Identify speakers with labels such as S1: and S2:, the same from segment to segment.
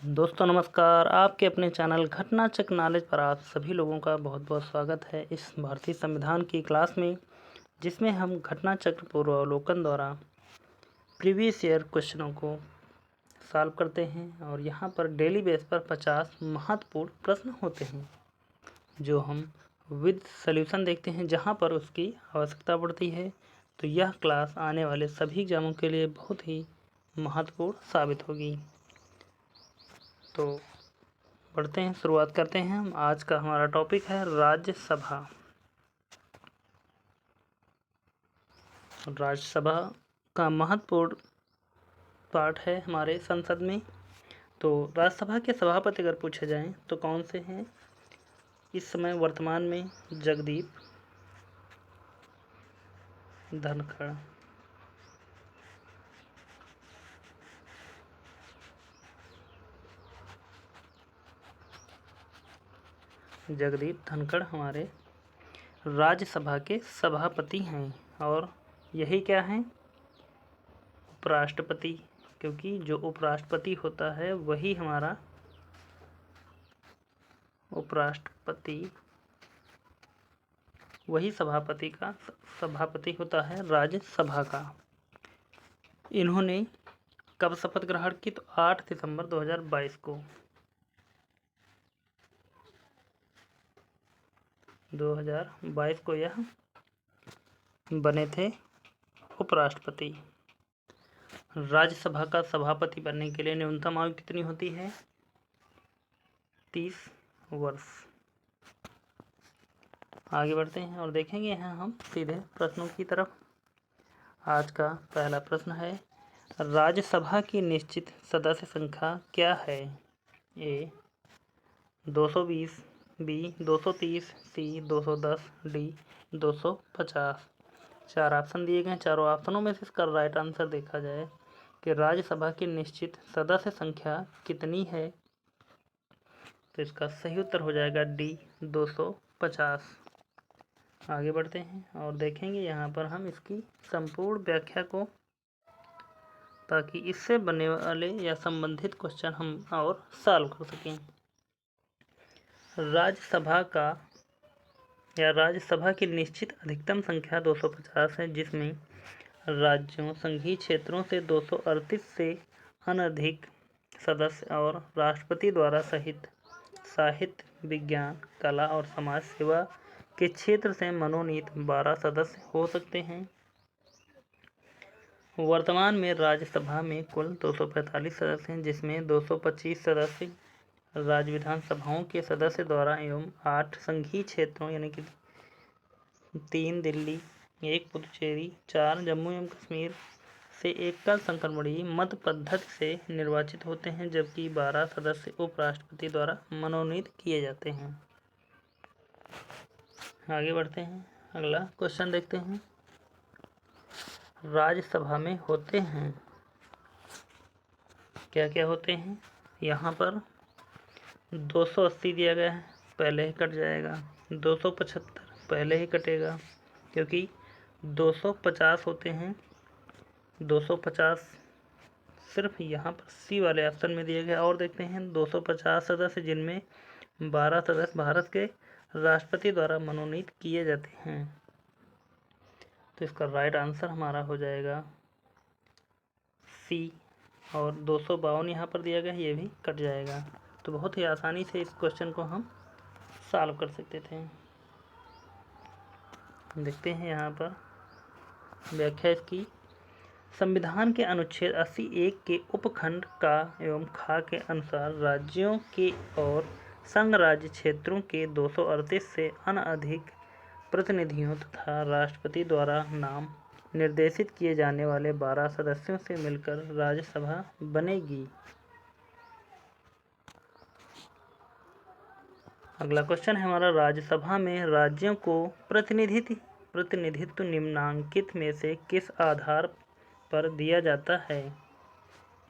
S1: दोस्तों नमस्कार। आपके अपने चैनल घटना चक्र नॉलेज पर आप सभी लोगों का बहुत बहुत स्वागत है इस भारतीय संविधान की क्लास में, जिसमें हम घटना चक्र पूर्वावलोकन द्वारा प्रीवियस ईयर क्वेश्चनों को सॉल्व करते हैं। और यहाँ पर डेली बेस पर 50 महत्वपूर्ण प्रश्न होते हैं जो हम विद सॉल्यूशन देखते हैं, जहाँ पर उसकी आवश्यकता पड़ती है। तो यह क्लास आने वाले सभी एग्जामों के लिए बहुत ही महत्वपूर्ण साबित होगी। तो पढ़ते हैं, शुरुआत करते हैं हम। आज का हमारा टॉपिक है राज्यसभा। राज्यसभा का महत्वपूर्ण पार्ट है हमारे संसद में। तो राज्यसभा के सभापति अगर पूछे जाएं तो कौन से हैं इस समय वर्तमान में? जगदीप धनखड़। जगदीप धनखड़ हमारे राज्यसभा के सभापति हैं। और यही क्या हैं? उपराष्ट्रपति, क्योंकि जो उपराष्ट्रपति होता है वही हमारा उपराष्ट्रपति, वही सभापति होता है राज्यसभा का। इन्होंने कब शपथ ग्रहण की? तो 8 सितंबर 2022 को। 2022 को यह बने थे उपराष्ट्रपति। राज्यसभा का सभापति बनने के लिए न्यूनतम आयु कितनी होती है? 30 वर्ष। आगे बढ़ते हैं और देखेंगे यहाँ हम सीधे प्रश्नों की तरफ। आज का पहला प्रश्न है, राज्यसभा की निश्चित सदस्य संख्या क्या है? ए 220, बी 230, सी 210, डी 250। 4 ऑप्शन दिए गए हैं। चारों ऑप्शनों में से इसका राइट आंसर देखा जाए कि राज्यसभा की निश्चित सदस्य संख्या कितनी है, तो इसका सही उत्तर हो जाएगा डी 250। आगे बढ़ते हैं और देखेंगे यहाँ पर हम इसकी संपूर्ण व्याख्या को, ताकि इससे बनने वाले या संबंधित क्वेश्चन हम और सॉल्व कर सकें। राज्यसभा की निश्चित अधिकतम संख्या 250 है, जिसमें राज्यों, संघीय क्षेत्रों से 238 से अनधिक सदस्य और राष्ट्रपति द्वारा सहित साहित्य, विज्ञान, कला और समाज सेवा के क्षेत्र से मनोनीत 12 सदस्य हो सकते हैं। वर्तमान में राज्यसभा में कुल 245 सदस्य हैं, जिसमें 225 सदस्य राज्य विधानसभाओं के सदस्य द्वारा एवं 8 संघीय क्षेत्रों यानी कि 3 दिल्ली, 1 पुदुचेरी, 4 जम्मू एवं कश्मीर से एकल संक्रमणीय मत पद्धति से निर्वाचित होते हैं, जबकि 12 सदस्य उपराष्ट्रपति द्वारा मनोनीत किए जाते हैं। आगे बढ़ते हैं, अगला क्वेश्चन देखते हैं। राज्यसभा में होते हैं क्या क्या होते हैं? यहाँ पर 280 दिया गया है, पहले ही कट जाएगा। 275 पहले ही कटेगा, क्योंकि 250 होते हैं। 250 सिर्फ यहाँ पर सी वाले ऑप्शन में दिया गया। और देखते हैं 250 सदस्य, जिनमें 12 सदस्य भारत के राष्ट्रपति द्वारा मनोनीत किए जाते हैं। तो इसका राइट आंसर हमारा हो जाएगा सी। और 252 यहाँ पर दिया गया है, ये भी कट जाएगा। तो बहुत ही आसानी से इस क्वेश्चन को हम सॉल्व कर सकते थे। देखते हैं यहाँ पर व्याख्या इसकी। संविधान के अनुच्छेद 80(1) के उपखंड का एवं खा के अनुसार राज्यों के और संघ राज्य क्षेत्रों के 238 से अनधिक प्रतिनिधियों तथा राष्ट्रपति द्वारा नाम निर्देशित किए जाने वाले 12 सदस्यों से मिलकर राज्यसभा बनेगी। अगला क्वेश्चन है हमारा, राज्यसभा में राज्यों को प्रतिनिधित्व निम्नांकित में से किस आधार पर दिया जाता है?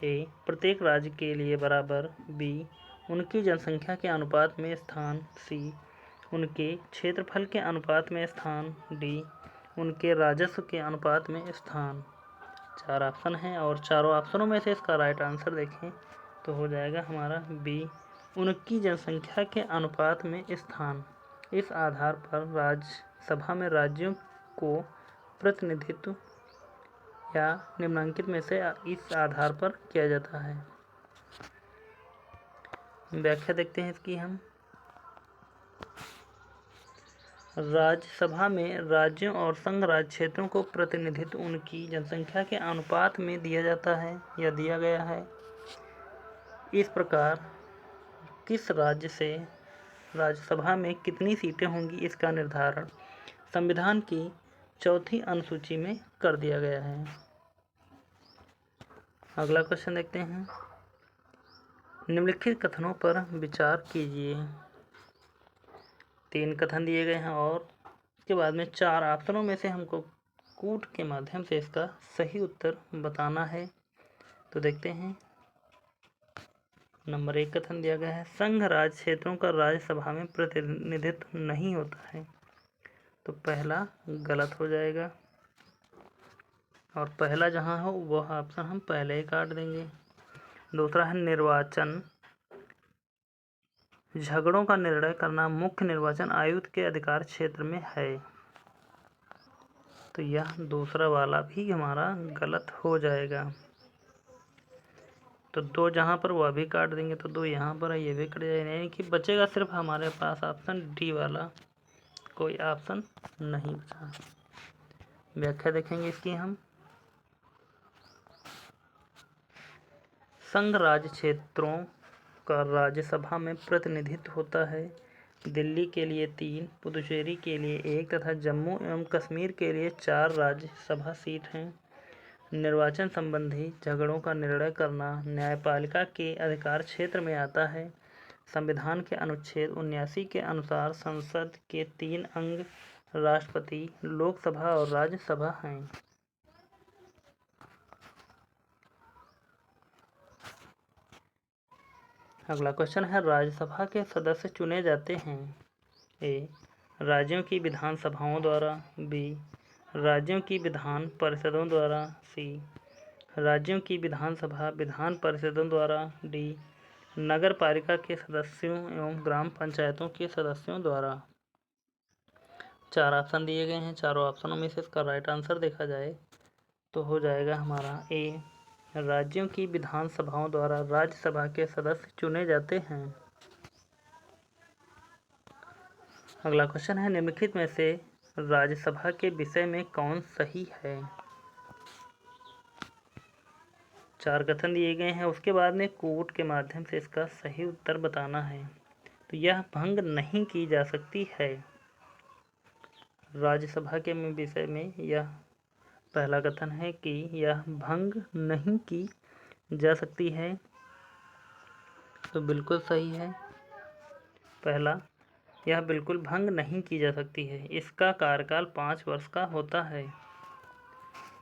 S1: ए प्रत्येक राज्य के लिए बराबर, बी उनकी जनसंख्या के अनुपात में स्थान, सी उनके क्षेत्रफल के अनुपात में स्थान, डी उनके राजस्व के अनुपात में स्थान। 4 ऑप्शन हैं और चारों ऑप्शनों में से इसका राइट आंसर देखें तो हो जाएगा हमारा बी, उनकी जनसंख्या के अनुपात में स्थान। इस आधार पर राज्यसभा में राज्यों को प्रतिनिधित्व या निम्नलिखित में से इस आधार पर किया जाता है। व्याख्या देखते हैं इसकी हम। राज्यसभा में राज्यों और संघ राज्य क्षेत्रों को प्रतिनिधित्व उनकी जनसंख्या के अनुपात में दिया जाता है या दिया गया है। इस प्रकार किस राज्य से राज्यसभा में कितनी सीटें होंगी इसका निर्धारण संविधान की चौथी अनुसूची में कर दिया गया है। अगला क्वेश्चन देखते हैं। निम्नलिखित कथनों पर विचार कीजिए। 3 कथन दिए गए हैं और इसके बाद में 4 ऑप्शनों में से हमको कूट के माध्यम से इसका सही उत्तर बताना है। तो देखते हैं। नंबर 1 कथन दिया गया है, संघ राज्य क्षेत्रों का राज्यसभा में प्रतिनिधित्व नहीं होता है। तो पहला गलत हो जाएगा और पहला जहां हो वह ऑप्शन हम पहले ही काट देंगे। दूसरा है, निर्वाचन झगड़ों का निर्णय करना मुख्य निर्वाचन आयुक्त के अधिकार क्षेत्र में है। तो यह दूसरा वाला भी हमारा गलत हो जाएगा। तो 2 जहाँ पर वह भी काट देंगे तो 2 यहाँ पर है, ये भी कट जाएगा, यानी कि बचेगा सिर्फ हमारे पास ऑप्शन डी वाला, कोई ऑप्शन नहीं बचा। व्याख्या देखेंगे इसकी हम। संघ राज्य क्षेत्रों का राज्यसभा में प्रतिनिधित्व होता है। दिल्ली के लिए 3, पुदुचेरी के लिए 1 तथा जम्मू एवं कश्मीर के लिए 4 राज्यसभा सीट हैं। निर्वाचन संबंधी झगड़ों का निर्णय करना न्यायपालिका के अधिकार क्षेत्र में आता है। संविधान के अनुच्छेद 79 के अनुसार संसद के 3 अंग राष्ट्रपति, लोकसभा और राज्यसभा हैं। अगला क्वेश्चन है, राज्यसभा के सदस्य चुने जाते हैं। ए, राज्यों की विधानसभाओं द्वारा। बी, राज्यों की विधान परिषदों द्वारा। सी, राज्यों की विधानसभा विधान परिषदों द्वारा। डी, नगर पालिका के सदस्यों एवं ग्राम पंचायतों के सदस्यों द्वारा। 4 ऑप्शन दिए गए हैं। चारों ऑप्शनों में से इसका राइट आंसर देखा जाए तो हो जाएगा हमारा ए, राज्यों की विधानसभाओं द्वारा राज्यसभा के सदस्य चुने जाते हैं। अगला क्वेश्चन है, निम्नलिखित में से राज्यसभा के विषय में कौन सही है। 4 कथन दिए गए हैं, उसके बाद में कूट के माध्यम से इसका सही उत्तर बताना है। तो यह भंग नहीं की जा सकती है। राज्यसभा के विषय में यह पहला कथन है कि यह भंग नहीं की जा सकती है। तो बिल्कुल सही है। पहला, यह बिल्कुल भंग नहीं की जा सकती है। इसका कार्यकाल 5 वर्ष का होता है।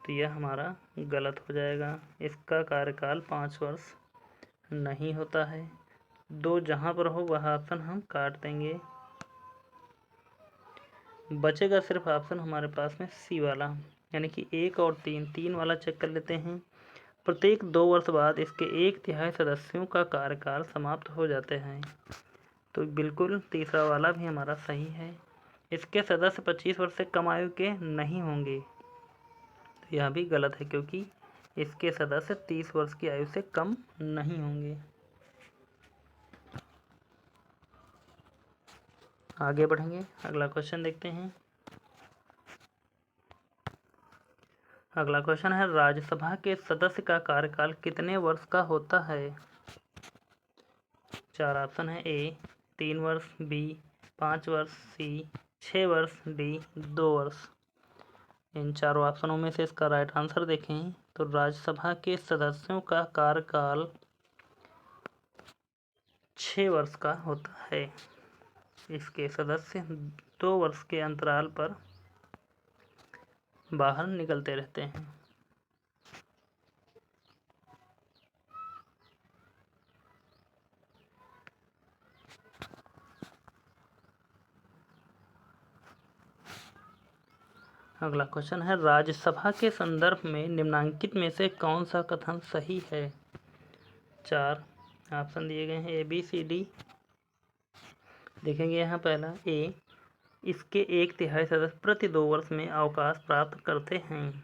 S1: तो यह हमारा गलत हो जाएगा। इसका कार्यकाल 5 वर्ष नहीं होता है। 2 जहाँ पर हो वह ऑप्शन हम काट देंगे। बचेगा सिर्फ ऑप्शन हमारे पास में सी वाला, यानी कि 1 और 3 वाला चेक कर लेते हैं। प्रत्येक 2 वर्ष बाद इसके 1/3 सदस्यों का कार्यकाल समाप्त हो जाते हैं। तो बिल्कुल तीसरा वाला भी हमारा सही है। इसके सदस्य 25 वर्ष से कम आयु के नहीं होंगे। तो यह भी गलत है क्योंकि इसके सदस्य 30 वर्ष की आयु से कम नहीं होंगे। आगे बढ़ेंगे, अगला क्वेश्चन देखते हैं। अगला क्वेश्चन है, राज्यसभा के सदस्य का कार्यकाल कितने वर्ष का होता है। 4 ऑप्शन है। ए, 3 वर्ष। बी, 5 वर्ष। सी, 6 वर्ष। डी, 2 वर्ष। इन चारों ऑप्शनों में से इसका राइट आंसर देखें तो राज्यसभा के सदस्यों का कार्यकाल 6 वर्ष का होता है। इसके सदस्य 2 वर्ष के अंतराल पर बाहर निकलते रहते हैं। अगला क्वेश्चन है, राज्यसभा के संदर्भ में निम्नलिखित में से कौन सा कथन सही है। 4, ऑप्शन दिए गए हैं ABCD। देखेंगे यहाँ पहला ए, इसके 1/3 सदस्य प्रति 2 वर्ष में अवकाश प्राप्त करते हैं।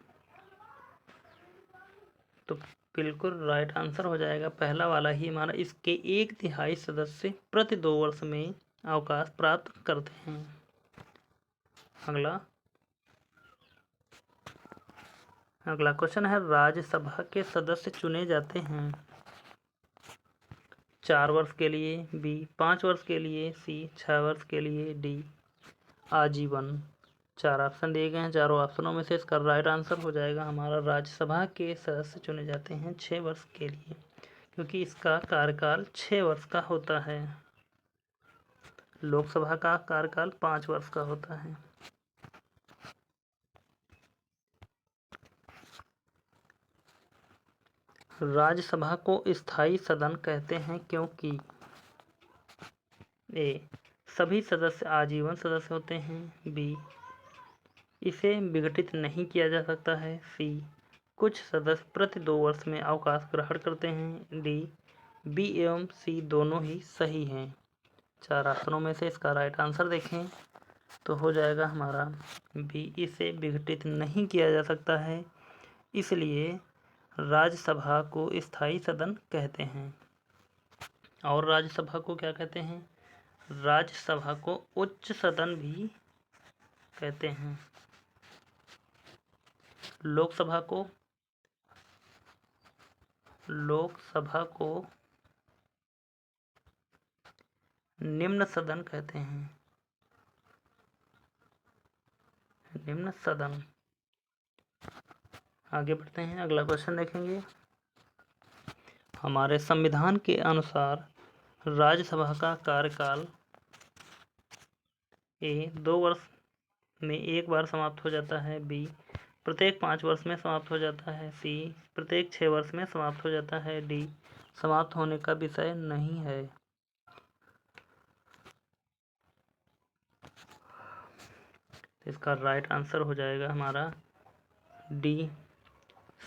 S1: तो बिल्कुल राइट आंसर हो जाएगा पहला वाला ही हमारा, इसके 1/3 सदस्य प्रति 2 वर्ष में अवकाश प्राप्त करते हैं। अगला क्वेश्चन है, राज्यसभा के सदस्य चुने जाते हैं 4 वर्ष के लिए, बी 5 वर्ष के लिए, सी 6 वर्ष के लिए, डी आजीवन। 4 ऑप्शन दिए गए हैं। चारों ऑप्शनों में से इसका राइट आंसर हो जाएगा हमारा, राज्यसभा के सदस्य चुने जाते हैं 6 वर्ष के लिए, क्योंकि इसका कार्यकाल 6 वर्ष का होता है। लोकसभा का कार्यकाल 5 वर्ष का होता है। राज्यसभा को स्थायी सदन कहते हैं क्योंकि ए, सभी सदस्य आजीवन सदस्य होते हैं, बी, इसे विघटित नहीं किया जा सकता है, सी, कुछ सदस्य प्रति 2 वर्ष में अवकाश ग्रहण करते हैं, डी, बी एवं सी दोनों ही सही हैं। 4 ऑप्शनों में से इसका राइट आंसर देखें तो हो जाएगा हमारा बी, इसे विघटित नहीं किया जा सकता है, इसलिए राज्यसभा को स्थायी सदन कहते हैं। और राज्यसभा को क्या कहते हैं? राज्यसभा को उच्च सदन भी कहते हैं। लोकसभा को निम्न सदन कहते हैं। निम्न सदन। आगे बढ़ते हैं, अगला क्वेश्चन देखेंगे। हमारे संविधान के अनुसार राज्यसभा का कार्यकाल ए 2 वर्ष में एक बार समाप्त हो जाता है, बी प्रत्येक 5 वर्ष में समाप्त हो जाता है, सी प्रत्येक 6 वर्ष में समाप्त हो जाता है, डी समाप्त होने का विषय नहीं है। इसका राइट आंसर हो जाएगा हमारा डी,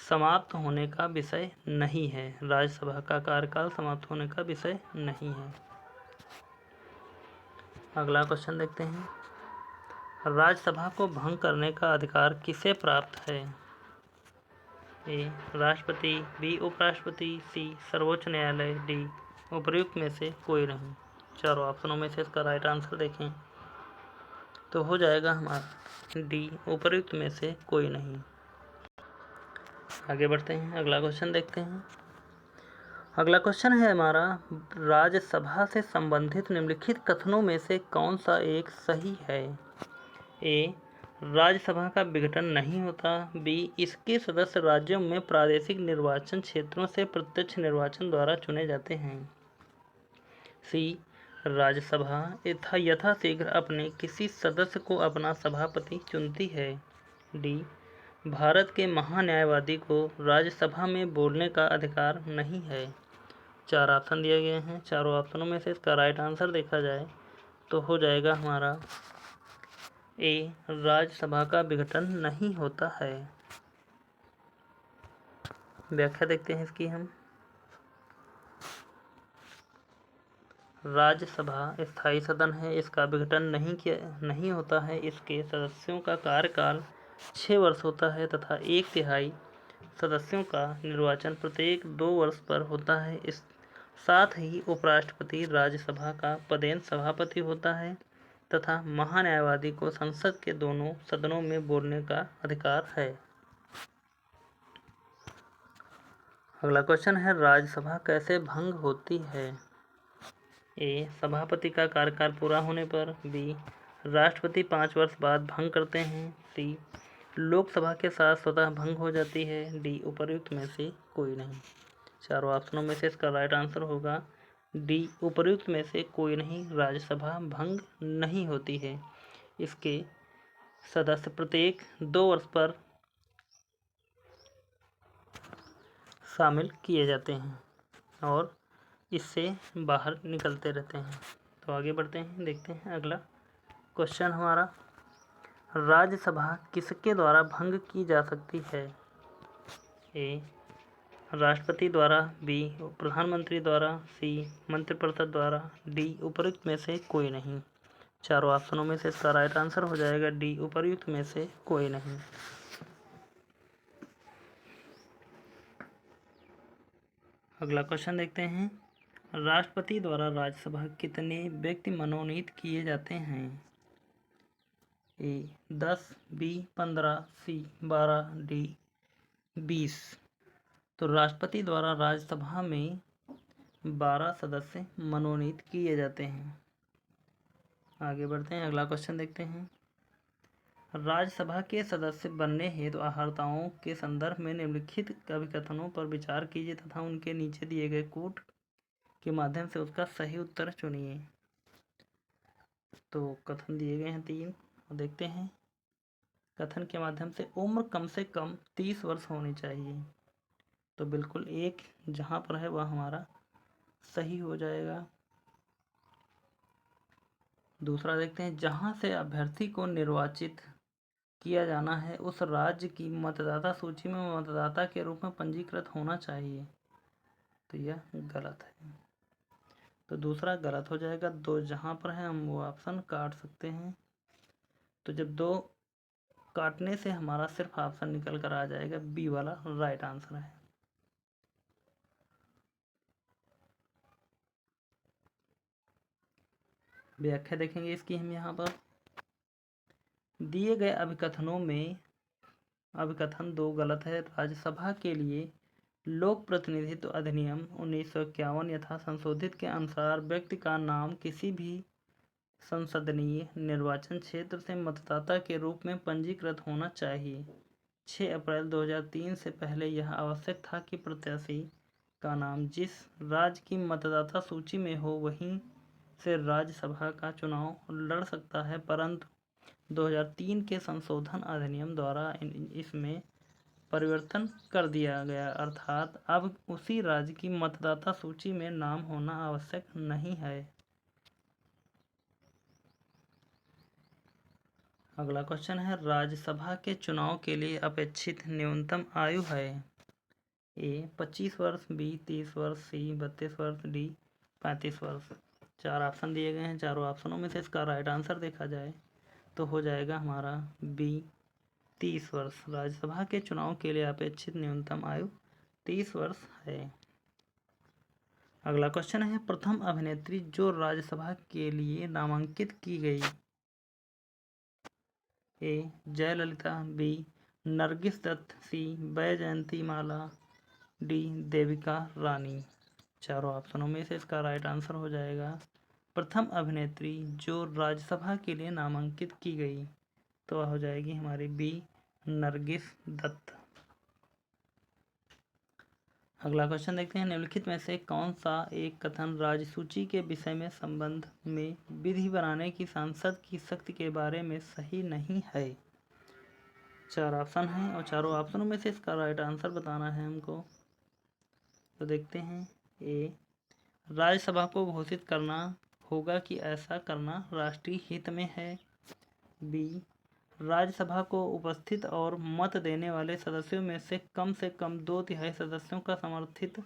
S1: समाप्त होने का विषय नहीं है। राज्यसभा का कार्यकाल समाप्त होने का विषय नहीं है। अगला क्वेश्चन देखते हैं। राज्यसभा को भंग करने का अधिकार किसे प्राप्त है? ए राष्ट्रपति, बी उपराष्ट्रपति, सी सर्वोच्च न्यायालय, डी उपर्युक्त में से कोई नहीं। चारों ऑप्शनों में से इसका राइट आंसर देखें तो हो जाएगा हमारा डी, उपर्युक्त में से कोई नहीं। आगे बढ़ते हैं, अगला क्वेश्चन देखते हैं। अगला क्वेश्चन है हमारा, राज्यसभा से संबंधित निम्नलिखित कथनों में से कौन सा एक सही है? ए राज्यसभा का विघटन नहीं होता, बी इसके सदस्य राज्यों में प्रादेशिक निर्वाचन क्षेत्रों से प्रत्यक्ष निर्वाचन द्वारा चुने जाते हैं, सी राज्यसभा यथाशीघ्र अपने किसी सदस्य को अपना सभापति चुनती है, डी भारत के महान्यायवादी को राज्यसभा में बोलने का अधिकार नहीं है। 4 ऑप्शन दिए गए हैं। चारों ऑप्शनों में से इसका राइट आंसर देखा जाए तो हो जाएगा हमारा ए, राज्यसभा का विघटन नहीं होता है। व्याख्या देखते हैं इसकी हम। राज्यसभा स्थायी सदन है, इसका विघटन नहीं होता है, इसके सदस्यों का कार्यकाल 6 वर्ष होता है तथा 1/3 सदस्यों का निर्वाचन प्रत्येक 2 वर्ष पर होता है। इस साथ ही उपराष्ट्रपति राज्यसभा का पदेन सभापति होता है तथा महान्यायवादी को संसद के दोनों सदनों में बोलने का अधिकार है। अगला क्वेश्चन है, राज्यसभा कैसे भंग होती है? ए सभापति का कार्यकाल पूरा होने पर, बी राष्ट्रपति 5 वर्ष बाद भंग करते हैं, सी लोकसभा के साथ स्वतः भंग हो जाती है, डी उपर्युक्त में से कोई नहीं। चारों ऑप्शनों में से इसका राइट आंसर होगा डी, उपर्युक्त में से कोई नहीं। राज्यसभा भंग नहीं होती है, इसके सदस्य प्रत्येक 2 वर्ष पर शामिल किए जाते हैं और इससे बाहर निकलते रहते हैं। तो आगे बढ़ते हैं, देखते हैं अगला क्वेश्चन हमारा, राज्यसभा किसके द्वारा भंग की जा सकती है? ए राष्ट्रपति द्वारा, बी प्रधानमंत्री द्वारा, सी मंत्रिपरिषद द्वारा, डी उपर्युक्त में से कोई नहीं। चारों ऑप्शनों में से इसका राइट आंसर हो जाएगा डी उपर्युक्त में से कोई नहीं। अगला क्वेश्चन देखते हैं। राष्ट्रपति द्वारा राज्यसभा कितने व्यक्ति मनोनीत किए जाते हैं? ए 10, बी 15, सी 12, डी 20। तो राष्ट्रपति द्वारा राज्यसभा में 12 सदस्य मनोनीत किए जाते हैं। आगे बढ़ते हैं, अगला क्वेश्चन देखते हैं। राज्यसभा के सदस्य बनने हेतु अर्हताओं के संदर्भ में निम्नलिखित अभिकथनों पर विचार कीजिए तथा उनके नीचे दिए गए कोड के माध्यम से उसका सही उत्तर चुनिए। तो कथन दिए गए हैं 3 और देखते हैं। कथन के माध्यम से उम्र कम से कम 30 वर्ष होनी चाहिए। तो बिल्कुल एक जहाँ पर है वह हमारा सही हो जाएगा। दूसरा देखते हैं, जहाँ से अभ्यर्थी को निर्वाचित किया जाना है उस राज्य की मतदाता सूची में मतदाता के रूप में पंजीकृत होना चाहिए। तो यह गलत है। तो दूसरा गलत हो जाएगा। 2 जहाँ पर है हम वो ऑप्शन काट सकते हैं। तो जब 2 काटने से हमारा सिर्फ ऑप्शन निकल कर आ जाएगा, बी वाला राइट आंसर है। व्याख्या देखेंगे इसकी हम यहाँ पर। दिए गए अभिकथनों में अभिकथन 2 गलत है। राज्यसभा के लिए लोक प्रतिनिधित्व अधिनियम 1951 यथा संशोधित के अनुसार व्यक्ति का नाम किसी भी संसदीय निर्वाचन क्षेत्र से मतदाता के रूप में पंजीकृत होना चाहिए। 6 अप्रैल 2003 से पहले यह आवश्यक था कि प्रत्याशी का नाम जिस राज्य की मतदाता सूची में हो वहीं से राज्यसभा का चुनाव लड़ सकता है, परंतु 2003 के संशोधन अधिनियम द्वारा इसमें परिवर्तन कर दिया गया, अर्थात अब उसी राज्य की मतदाता सूची में नाम होना आवश्यक नहीं है। अगला क्वेश्चन है, राज्यसभा के चुनाव के लिए अपेक्षित न्यूनतम आयु है? ए 25 वर्ष, बी 30 वर्ष, सी 32 वर्ष, डी 35 वर्ष। 4 ऑप्शन दिए गए हैं। चारों ऑप्शनों में से इसका राइट आंसर देखा जाए तो हो जाएगा हमारा बी 30 वर्ष। राज्यसभा के चुनाव के लिए अपेक्षित न्यूनतम आयु 30 वर्ष है। अगला क्वेश्चन है, प्रथम अभिनेत्री जो राज्यसभा के लिए नामांकित की गई? ए जयललिता, बी नरगिस दत्त, सी बैजयंती माला, डी देविका रानी। चारों ऑप्शनों में से इसका राइट आंसर हो जाएगा प्रथम अभिनेत्री जो राज्यसभा के लिए नामांकित की गई, तो हो जाएगी हमारी बी नरगिस दत्त। अगला क्वेश्चन देखते हैं, निम्नलिखित में से कौन सा एक कथन राज्य सूची के विषय में संबंध में विधि बनाने की सांसद की शक्ति के बारे में सही नहीं है? 4 ऑप्शन हैं और चारों ऑप्शनों में से इसका राइट आंसर बताना है हमको। तो देखते हैं। ए राज्यसभा को घोषित करना होगा कि ऐसा करना राष्ट्रीय हित में है। बी राज्यसभा को उपस्थित और मत देने वाले सदस्यों में से कम 2/3 सदस्यों का समर्थित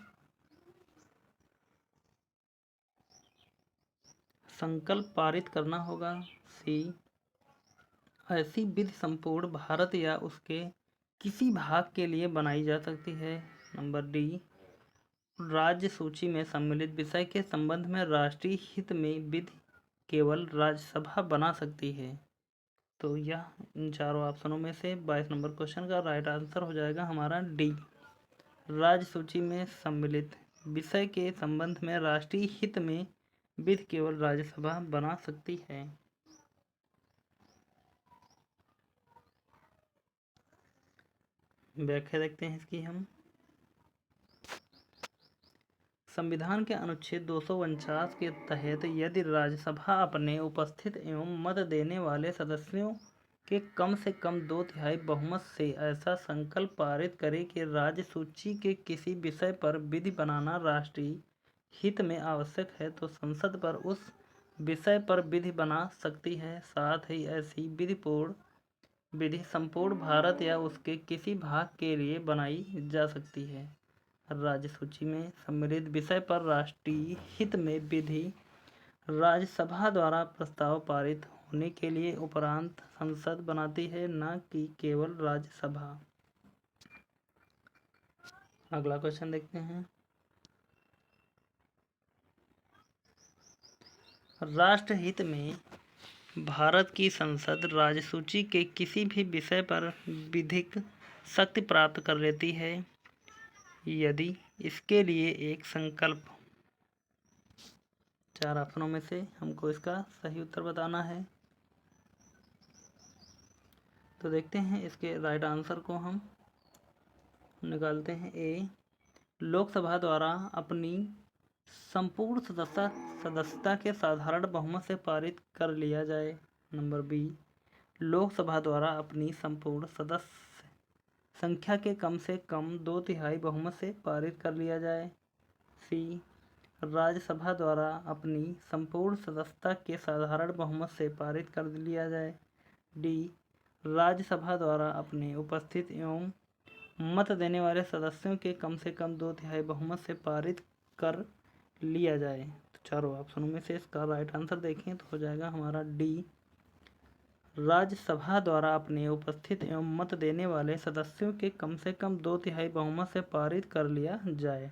S1: संकल्प पारित करना होगा। सी ऐसी विधि संपूर्ण भारत या उसके किसी भाग के लिए बनाई जा सकती है। नंबर डी राज्य सूची में सम्मिलित विषय के संबंध में राष्ट्रीय हित में विधि केवल राज्यसभा बना सकती है। तो यह इन चारों ऑप्शनों में से 22 नंबर क्वेश्चन का राइट आंसर हो जाएगा हमारा डी राज्य सूची में सम्मिलित विषय के संबंध में राष्ट्रीय हित में विधि केवल राज्यसभा बना सकती है। व्याख्या देखते हैं इसकी हम। संविधान के अनुच्छेद 249 के तहत यदि राज्यसभा अपने उपस्थित एवं मत देने वाले सदस्यों के कम से कम 2/3 बहुमत से ऐसा संकल्प पारित करे कि राज्य सूची के किसी विषय पर विधि बनाना राष्ट्रीय हित में आवश्यक है, तो संसद पर उस विषय पर विधि बना सकती है। साथ ही ऐसी विधि संपूर्ण भारत या उसके किसी भाग के लिए बनाई जा सकती है। राज्य सूची में सम्मिलित विषय पर राष्ट्रीय हित में विधि राज्यसभा द्वारा प्रस्ताव पारित होने के लिए उपरांत संसद बनाती है, न कि केवल राज्यसभा। अगला क्वेश्चन देखते हैं। राष्ट्रहित में भारत की संसद राज्यसूची के किसी भी विषय पर विधिक शक्ति प्राप्त कर लेती है यदि इसके लिए एक संकल्प। 4 ऑप्शनों में से हमको इसका सही उत्तर बताना है। तो देखते हैं इसके राइट आंसर को हम निकालते हैं। ए, लोकसभा द्वारा अपनी संपूर्ण सदस्यता के साधारण बहुमत से पारित कर लिया जाए। नंबर बी, लोकसभा द्वारा अपनी संपूर्ण सदस्य संख्या के कम से कम 2/3 बहुमत से पारित कर लिया जाए। सी, राज्यसभा द्वारा अपनी संपूर्ण सदस्यता के साधारण बहुमत से पारित कर लिया जाए। डी, राज्यसभा द्वारा अपने उपस्थित एवं मत देने वाले सदस्यों के कम से कम 2/3 बहुमत से पारित कर लिया जाए। तो चारों ऑप्शनों में से इसका राइट आंसर देखें तो हो जाएगा हमारा डी, राज्यसभा द्वारा अपने उपस्थित एवं मत देने वाले सदस्यों के कम से कम 2/3 बहुमत से पारित कर लिया जाए।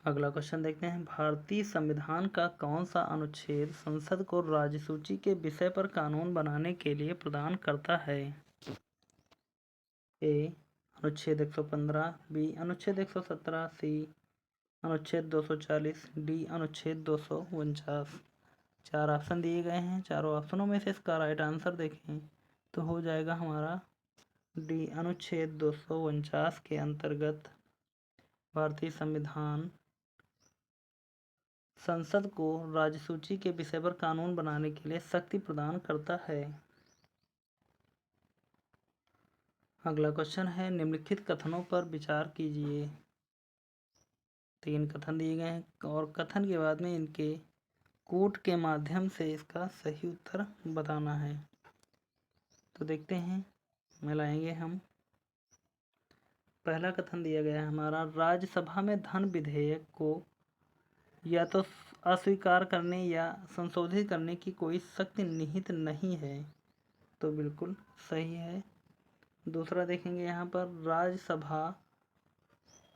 S1: अगला क्वेश्चन देखते हैं। भारतीय संविधान का कौन सा अनुच्छेद संसद को राज्यसूची के विषय पर कानून बनाने के लिए प्रदान करता है? ए, अनुच्छेद 115, बी, अनुच्छेद 117, सी, अनुच्छेद 240, डी, अनुच्छेद 249। 4 ऑप्शन दिए गए हैं। चारों ऑप्शनों में से इसका राइट आंसर देखें तो हो जाएगा हमारा डी, अनुच्छेद 249 के अंतर्गत भारतीय संविधान संसद को राज्यसूची के विषय पर कानून बनाने के लिए शक्ति प्रदान करता है। अगला क्वेश्चन है, निम्नलिखित कथनों पर विचार कीजिए। 3 कथन दिए गए हैं और कथन के बाद में इनके कूट के माध्यम से इसका सही उत्तर बताना है। तो देखते हैं, मिलाएंगे हम। पहला कथन दिया गया है हमारा, राज्यसभा में धन विधेयक को या तो अस्वीकार करने या संशोधित करने की कोई शक्ति निहित नहीं है। तो बिल्कुल सही है। दूसरा देखेंगे यहाँ पर, राज्यसभा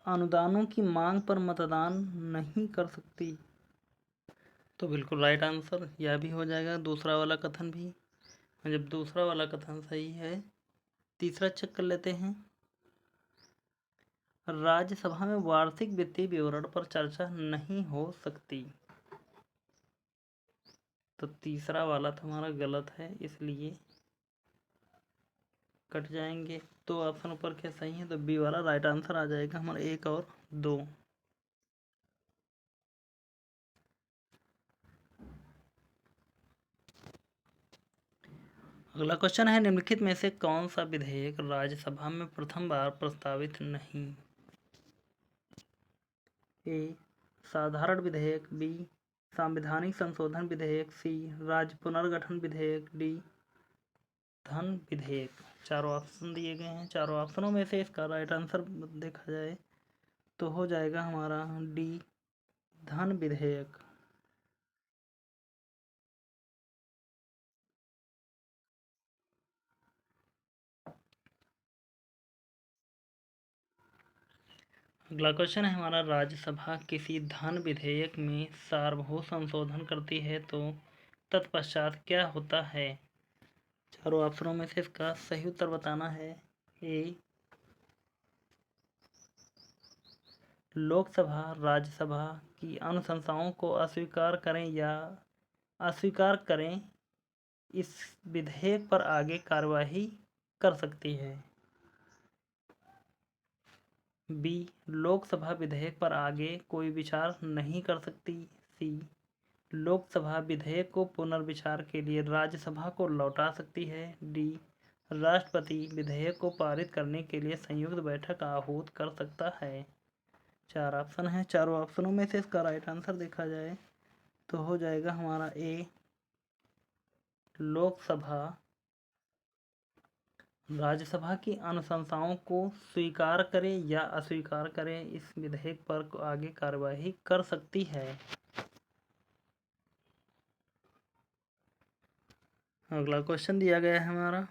S1: अनुदानों की मांग पर मतदान नहीं कर सकती। तो बिल्कुल राइट आंसर यह भी हो जाएगा, दूसरा वाला कथन भी। जब दूसरा वाला कथन सही है, तीसरा चेक कर लेते हैं। राज्यसभा में वार्षिक वित्तीय विवरण पर चर्चा नहीं हो सकती। तो तीसरा वाला तो हमारा गलत है, इसलिए कट जाएंगे। तो ऑप्शन ऊपर के सही है, तो बी वाला राइट आंसर आ जाएगा हमारा 1 और 2। अगला क्वेश्चन है, निम्नलिखित में से कौन सा विधेयक राज्यसभा में प्रथम बार प्रस्तावित नहीं? ए, साधारण विधेयक, बी, संवैधानिक संशोधन विधेयक, सी, राज्य पुनर्गठन विधेयक, डी, धन विधेयक। चारों ऑप्शन दिए गए हैं। चारों ऑप्शनों में से इसका राइट आंसर देखा जाए तो हो जाएगा हमारा डी, धन विधेयक। अगला क्वेश्चन है हमारा, राज्यसभा किसी धन विधेयक में सारभूत संशोधन करती है तो तत्पश्चात क्या होता है? चारों ऑप्शनों में से इसका सही उत्तर बताना है। ए, लोकसभा राज्यसभा की अनुशंसाओं को अस्वीकार करें या अस्वीकार करें इस विधेयक पर आगे कार्यवाही कर सकती है। बी, लोकसभा विधेयक पर आगे कोई विचार नहीं कर सकती। सी, लोकसभा विधेयक को पुनर्विचार के लिए राज्यसभा को लौटा सकती है। डी, राष्ट्रपति विधेयक को पारित करने के लिए संयुक्त बैठक आहूत कर सकता है। 4 ऑप्शन है। चारों ऑप्शनों में से इसका राइट आंसर देखा जाए तो हो जाएगा हमारा ए, लोकसभा राज्यसभा की अनुशंसाओं को स्वीकार करे या अस्वीकार करे, इस विधेयक पर आगे कार्यवाही कर सकती है। अगला क्वेश्चन दिया गया है हमारा,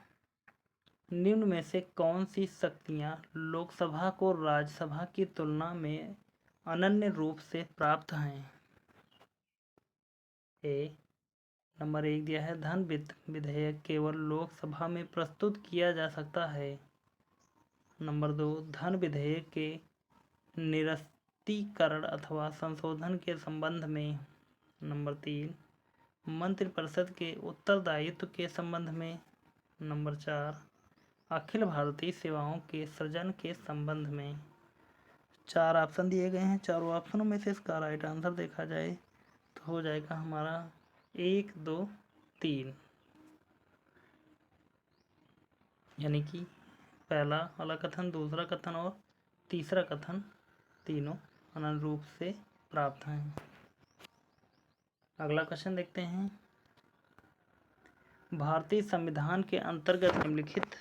S1: निम्न में से कौन सी शक्तियां लोकसभा को राज्यसभा की तुलना में अनन्य रूप से प्राप्त हैं। ए, नंबर 1 दिया है, धन विधेयक केवल लोकसभा में प्रस्तुत किया जा सकता है। नंबर 2, धन विधेयक के निरस्तीकरण अथवा संशोधन के संबंध में। नंबर 3, मंत्रिपरिषद के उत्तरदायित्व के संबंध में। नंबर 4, अखिल भारतीय सेवाओं के सृजन के संबंध में। 4 ऑप्शन दिए गए हैं। चारों ऑप्शनों में से इसका राइट आंसर देखा जाए तो हो जाएगा हमारा 1, 2, 3, यानी कि पहला वाला कथन, दूसरा कथन और तीसरा कथन तीनों अनन्य रूप से प्राप्त हैं। अगला क्वेश्चन देखते हैं, भारतीय संविधान के अंतर्गत निम्नलिखित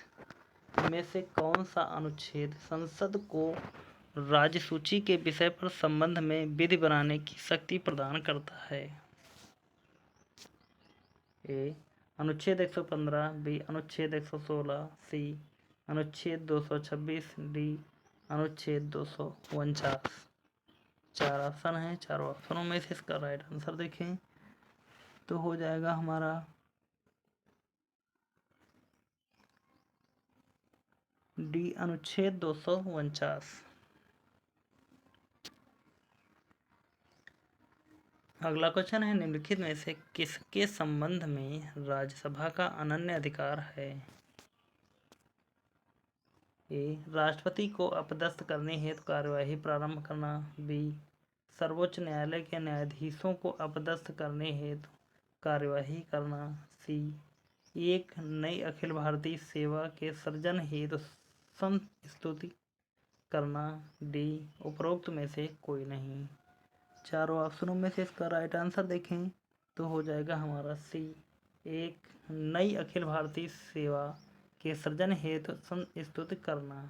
S1: में से कौन सा अनुच्छेद संसद को राज्य सूची के विषय पर संबंध में विधि बनाने की शक्ति प्रदान करता है। ए, अनुच्छेद 115, बी, अनुच्छेद 116, सी, अनुच्छेद 226, डी, अनुच्छेद 249। 4 ऑप्शन हैं। चारों ऑप्शनों में से इसका राइट आंसर देखें तो हो जाएगा हमारा डी, अनुच्छेद 249। अगला क्वेश्चन है, निम्नलिखित में से किसके संबंध में राज्यसभा का अनन्य अधिकार है। ए, राष्ट्रपति को अपदस्थ करने हेतु कार्यवाही प्रारंभ करना। बी, सर्वोच्च न्यायालय के न्यायाधीशों को अपदस्थ करने हेतु कार्यवाही करना। सी, एक नई अखिल भारतीय सेवा के सृजन हेतु संस्तुति करना। डी, उपरोक्त में से कोई नहीं। चारों ऑप्शनों में से इसका राइट आंसर देखें तो हो जाएगा हमारा सी, एक नई अखिल भारतीय सेवा के सृजन हेतु संस्तुति करना।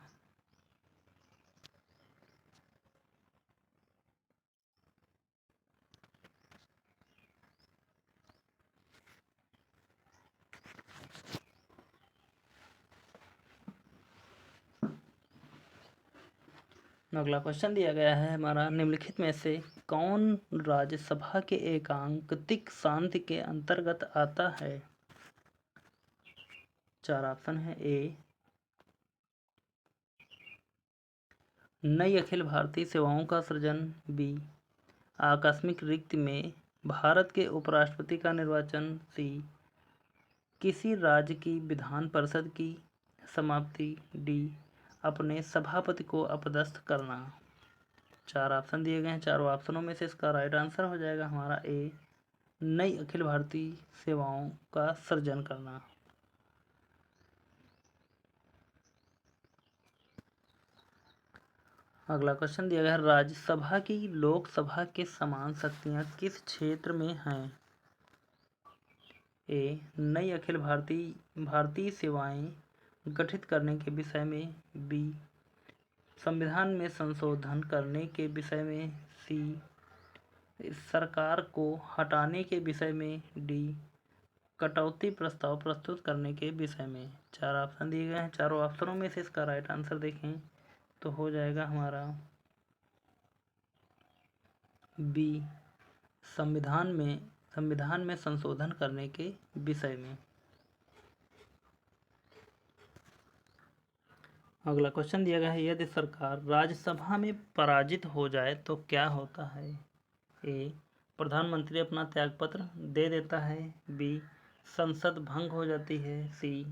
S1: अगला क्वेश्चन दिया गया है हमारा, निम्नलिखित में से कौन राज्यसभा के एकांकित शांति के अंतर्गत आता है। 4 ऑप्शन है। ए, नई अखिल भारतीय सेवाओं का सृजन। बी, आकस्मिक रिक्ति में भारत के उपराष्ट्रपति का निर्वाचन। सी, किसी राज्य की विधान परिषद की समाप्ति। डी, अपने सभापति को अपदस्थ करना। 4 ऑप्शन दिए गए हैं। चारों ऑप्शनों में से इसका राइट आंसर हो जाएगा हमारा ए, नई अखिल भारतीय सेवाओं का सृजन करना। अगला क्वेश्चन दिया गया है, राज्यसभा की लोकसभा के समान शक्तियां किस क्षेत्र में हैं। ए, नई अखिल भारतीय सेवाएं गठित करने के विषय में। बी, संविधान में संशोधन करने के विषय में। सी, सरकार को हटाने के विषय में। डी, कटौती प्रस्ताव प्रस्तुत करने के विषय में। 4 ऑप्शन दिए गए हैं। चारों ऑप्शनों में से इसका राइट आंसर देखें तो हो जाएगा हमारा बी, संविधान में संशोधन करने के विषय में। अगला क्वेश्चन दिया गया है, यदि सरकार राज्यसभा में पराजित हो जाए तो क्या होता है। ए, प्रधानमंत्री अपना त्यागपत्र दे देता है। बी, संसद भंग हो जाती है। सी,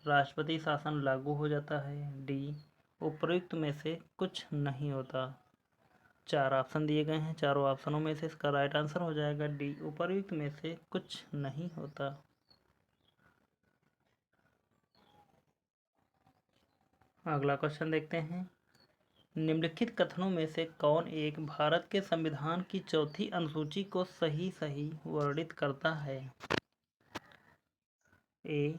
S1: राष्ट्रपति शासन लागू हो जाता है। डी, उपयुक्त में से कुछ नहीं होता। 4 ऑप्शन दिए गए हैं। चारों ऑप्शनों में से इसका राइट आंसर हो जाएगा डी, उपयुक्त में से कुछ नहीं होता। अगला क्वेश्चन देखते हैं, निम्नलिखित कथनों में से कौन एक भारत के संविधान की चौथी अनुसूची को सही वर्णित करता है। ए,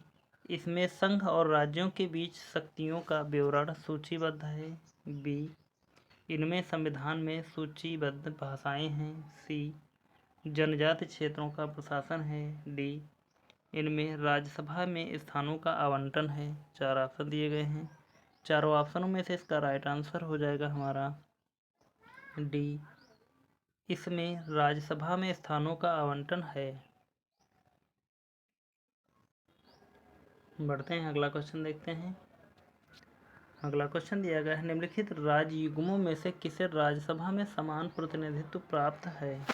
S1: इसमें संघ और राज्यों के बीच शक्तियों का विवरण सूचीबद्ध है। बी, इनमें संविधान में सूचीबद्ध भाषाएं हैं। सी, जनजाति क्षेत्रों का प्रशासन है। डी, इनमें राज्यसभा में स्थानों का आवंटन है। 4 ऑप्शन दिए गए हैं। चारों ऑप्शनों में से इसका राइट आंसर हो जाएगा हमारा डी, इसमें राज्यसभा में स्थानों का आवंटन है। बढ़ते हैं, अगला क्वेश्चन देखते हैं। अगला क्वेश्चन दिया गया है, निम्नलिखित राज्य युग्मों में से किसे राज्यसभा में समान प्रतिनिधित्व प्राप्त है।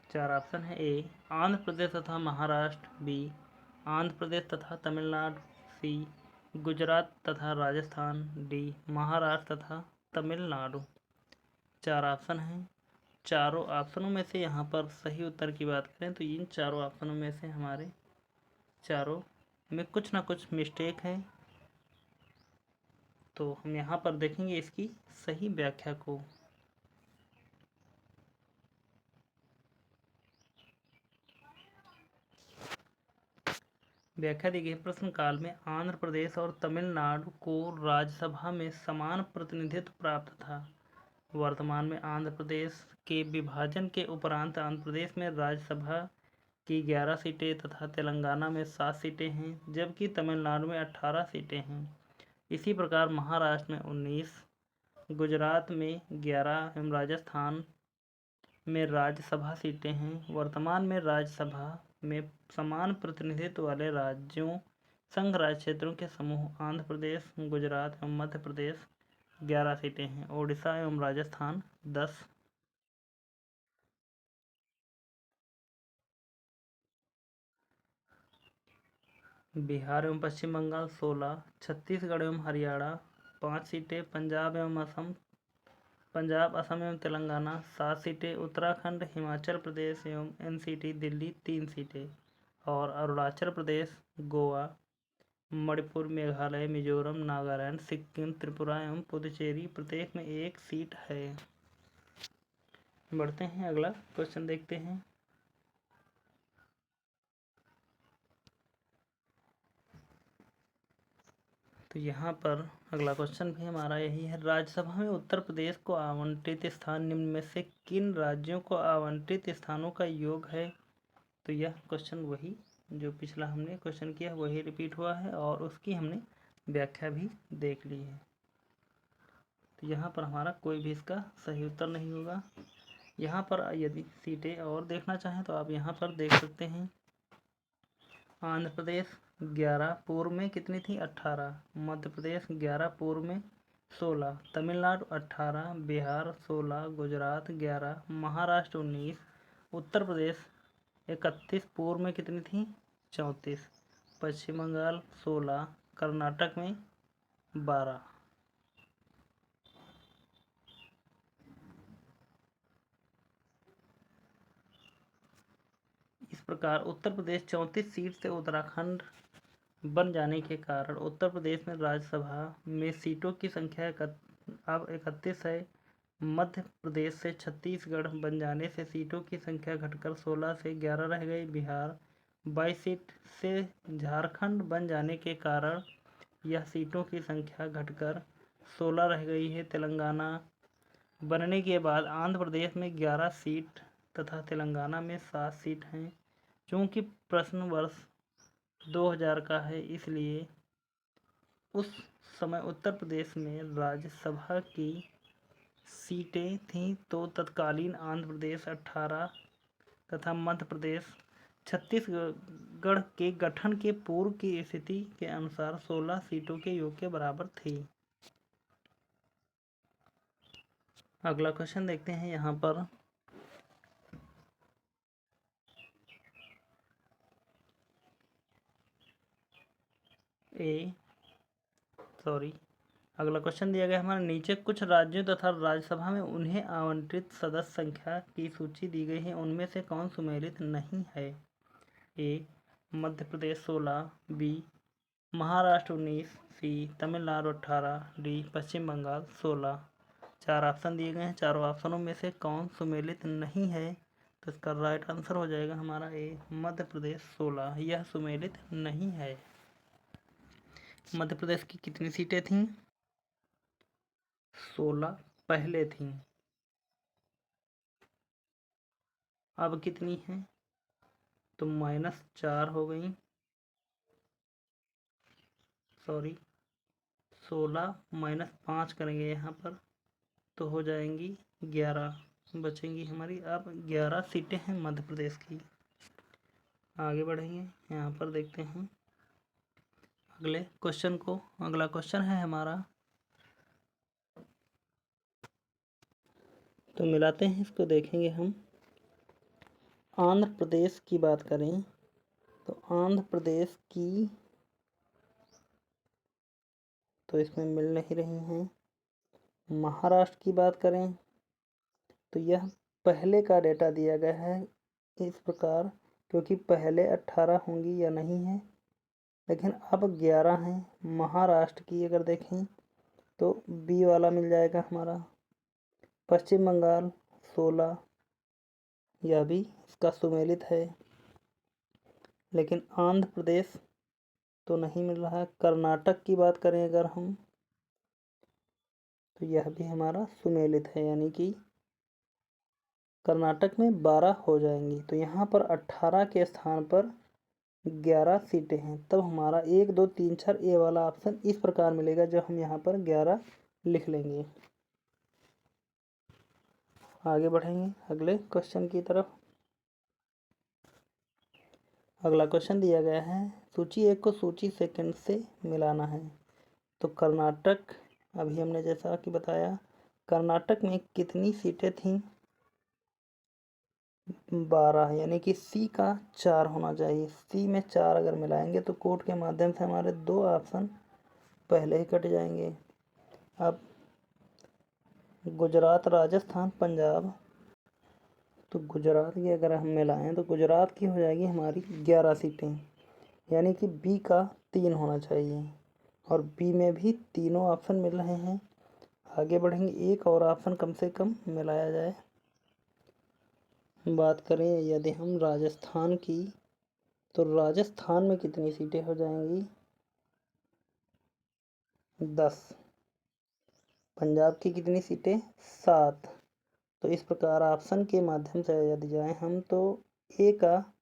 S1: 4 ऑप्शन है। ए, आंध्र प्रदेश तथा महाराष्ट्र। बी, आंध्र प्रदेश तथा तमिलनाडु। सी, गुजरात तथा राजस्थान। डी, महाराष्ट्र तथा तमिलनाडु। 4 ऑप्शन हैं। चारों ऑप्शनों में से यहाँ पर सही उत्तर की बात करें तो इन चारों ऑप्शनों में से हमारे चारों में कुछ ना कुछ मिस्टेक है, तो हम यहाँ पर देखेंगे इसकी सही व्याख्या को। व्याख्या दी गई, प्रश्न काल में आंध्र प्रदेश और तमिलनाडु को राज्यसभा में समान प्रतिनिधित्व प्राप्त था। वर्तमान में आंध्र प्रदेश के विभाजन के उपरांत आंध्र प्रदेश में राज्यसभा की 11 सीटें तथा तेलंगाना में 7 सीटें हैं, जबकि तमिलनाडु में 18 सीटें हैं। इसी प्रकार महाराष्ट्र में 19, गुजरात में 11 एवं राजस्थान में राज्यसभा सीटें हैं। वर्तमान में राज्यसभा में समान प्रतिनिधित्व वाले राज्यों संघ राज्य क्षेत्रों के समूह आंध्र प्रदेश, गुजरात एवं मध्य प्रदेश 11 सीटें हैं। ओडिशा एवं राजस्थान 10। बिहार एवं पश्चिम बंगाल 16, छत्तीसगढ़ एवं हरियाणा 5 सीटें, पंजाब, असम एवं तेलंगाना 7 सीटें, उत्तराखंड, हिमाचल प्रदेश एवं एनसीटी दिल्ली 3 सीटें और अरुणाचल प्रदेश, गोवा, मणिपुर, मेघालय, मिजोरम, नागालैंड, सिक्किम, त्रिपुरा एवं पुदुचेरी प्रत्येक में 1 सीट है। बढ़ते हैं, अगला क्वेश्चन देखते हैं। तो यहाँ पर अगला क्वेश्चन भी हमारा यही है, राज्यसभा में उत्तर प्रदेश को आवंटित स्थान निम्न में से किन राज्यों को आवंटित स्थानों का योग है। तो यह क्वेश्चन वही जो पिछला हमने क्वेश्चन किया वही रिपीट हुआ है और उसकी हमने व्याख्या भी देख ली है। तो यहाँ पर हमारा कोई भी इसका सही उत्तर नहीं होगा। यहाँ पर यदि सीटें और देखना चाहें तो आप यहाँ पर देख सकते हैं। आंध्र प्रदेश 11, पूर्व में कितनी थी 18, मध्य प्रदेश 11, पूर्व में 16, तमिलनाडु 18, बिहार 16, गुजरात 11, महाराष्ट्र 19, उत्तर प्रदेश 31, पूर्व में कितनी थी 34, पश्चिम बंगाल 16, कर्नाटक में 12। इस प्रकार उत्तर प्रदेश 34 सीट से उत्तराखंड बन जाने के कारण उत्तर प्रदेश में राज्यसभा में सीटों की संख्या अब 31 है। मध्य प्रदेश से छत्तीसगढ़ बन जाने से सीटों की संख्या घटकर 16 से 11 रह गई। बिहार 22 सीट से झारखंड बन जाने के कारण यह सीटों की संख्या घटकर 16 रह गई है। तेलंगाना बनने के बाद आंध्र प्रदेश में 11 सीट तथा तेलंगाना में 7 सीट हैं। चूँकि प्रश्न वर्ष 2000 का है, इसलिए उस समय उत्तर प्रदेश में राज्यसभा की सीटें थीं तो तत्कालीन आंध्र प्रदेश 18 तथा मध्य प्रदेश छत्तीसगढ़ के गठन के पूर्व की स्थिति के अनुसार 16 सीटों के योग के बराबर थी। अगला क्वेश्चन देखते हैं। यहाँ पर अगला क्वेश्चन दिया गया हमारे नीचे कुछ राज्यों तथा राज्यसभा में उन्हें आवंटित सदस्य संख्या की सूची दी गई है, उनमें से कौन सुमेलित नहीं है। ए, मध्य प्रदेश 16, बी, महाराष्ट्र 19, सी, तमिलनाडु 18, डी, पश्चिम बंगाल 16। 4 ऑप्शन दिए गए हैं। चारों ऑप्शनों में से कौन सुमेलित नहीं है तो इसका राइट आंसर हो जाएगा हमारा ए मध्य प्रदेश 16। यह सुमेलित नहीं है। मध्य प्रदेश की कितनी सीटें थीं? 16 पहले थीं। अब कितनी हैं? तो -4 हो गई। सॉरी, 16 -5 करेंगे यहाँ पर तो हो जाएंगी 11, बचेंगी हमारी अब 11 सीटें हैं मध्य प्रदेश की। आगे बढ़ेंगे, यहाँ पर देखते हैं अगले क्वेश्चन को। अगला क्वेश्चन है हमारा, तो मिलाते हैं इसको, देखेंगे हम। आंध्र प्रदेश की बात करें तो आंध्र प्रदेश की तो इसमें मिल नहीं रही हैं। महाराष्ट्र की बात करें तो यह पहले का डेटा दिया गया है इस प्रकार, क्योंकि पहले 18 होंगी या नहीं है, लेकिन अब 11 हैं। महाराष्ट्र की अगर देखें तो बी वाला मिल जाएगा हमारा। पश्चिम बंगाल 16, यह भी इसका सुमेलित है, लेकिन आंध्र प्रदेश तो नहीं मिल रहा है। कर्नाटक की बात करें अगर हम तो यह भी हमारा सुमेलित है, यानी कि कर्नाटक में 12 हो जाएंगी। तो यहाँ पर 18 के स्थान पर 11 सीटें हैं, तब हमारा 1 2 3 4 ए वाला ऑप्शन इस प्रकार मिलेगा, जो हम यहाँ पर 11 लिख लेंगे। आगे बढ़ेंगे अगले क्वेश्चन की तरफ। अगला क्वेश्चन दिया गया है, सूची 1 को सूची सेकंड से मिलाना है। तो कर्नाटक, अभी हमने जैसा कि बताया, कर्नाटक में कितनी सीटें थीं? 12, यानी कि सी का 4 होना चाहिए। सी में 4 अगर मिलाएंगे तो कोड के माध्यम से हमारे 2 ऑप्शन पहले ही कट जाएंगे। अब गुजरात, राजस्थान, पंजाब, तो गुजरात की अगर हम मिलाएं तो गुजरात की हो जाएगी हमारी 11 सीटें, यानी कि बी का 3 होना चाहिए, और बी में भी तीनों ऑप्शन मिल रहे हैं। आगे बढ़ेंगे, एक और ऑप्शन कम से कम मिलाया जाए। बात करें यदि हम राजस्थान की, तो राजस्थान में कितनी सीटें हो जाएंगी? 10। पंजाब की कितनी सीटें? 7। तो इस प्रकार ऑप्शन के माध्यम से यदि जाएं हम तो ए का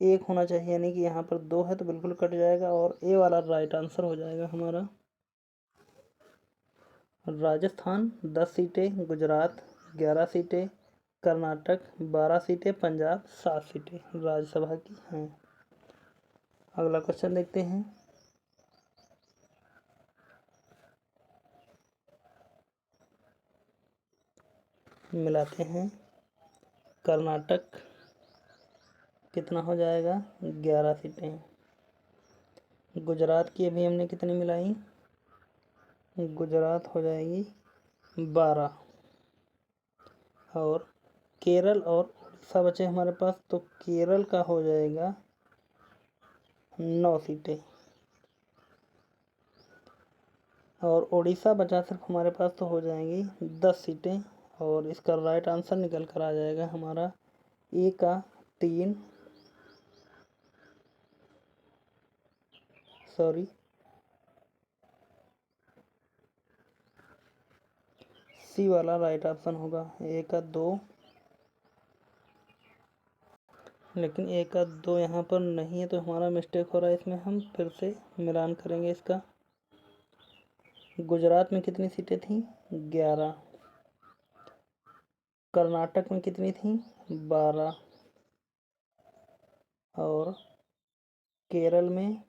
S1: 1 होना चाहिए, यानी कि यहाँ पर 2 है तो बिल्कुल कट जाएगा, और ए वाला राइट आंसर हो जाएगा हमारा। राजस्थान 10 सीटें, गुजरात 11 सीटें, कर्नाटक 12 सीटें, पंजाब 7 सीटें राज्यसभा की हैं। अगला क्वेश्चन देखते हैं। मिलाते हैं। कर्नाटक कितना हो जाएगा? 11 सीटें। गुजरात की अभी हमने कितनी मिलाई? गुजरात हो जाएगी 12। और केरल और उड़ीसा बचे हमारे पास, तो केरल का हो जाएगा 9 सीटें, और उड़ीसा बचा सिर्फ हमारे पास, तो हो जाएंगी 10 सीटें। और इसका राइट आंसर निकल कर आ जाएगा हमारा ए का 3, सॉरी सी वाला राइट ऑप्शन होगा, ए का 2, लेकिन ए का 2 यहाँ पर नहीं है, तो हमारा मिस्टेक हो रहा है इसमें। हम फिर से मिलान करेंगे इसका। गुजरात में कितनी सीटें थीं? 11। कर्नाटक में कितनी थीं? 12। और केरल में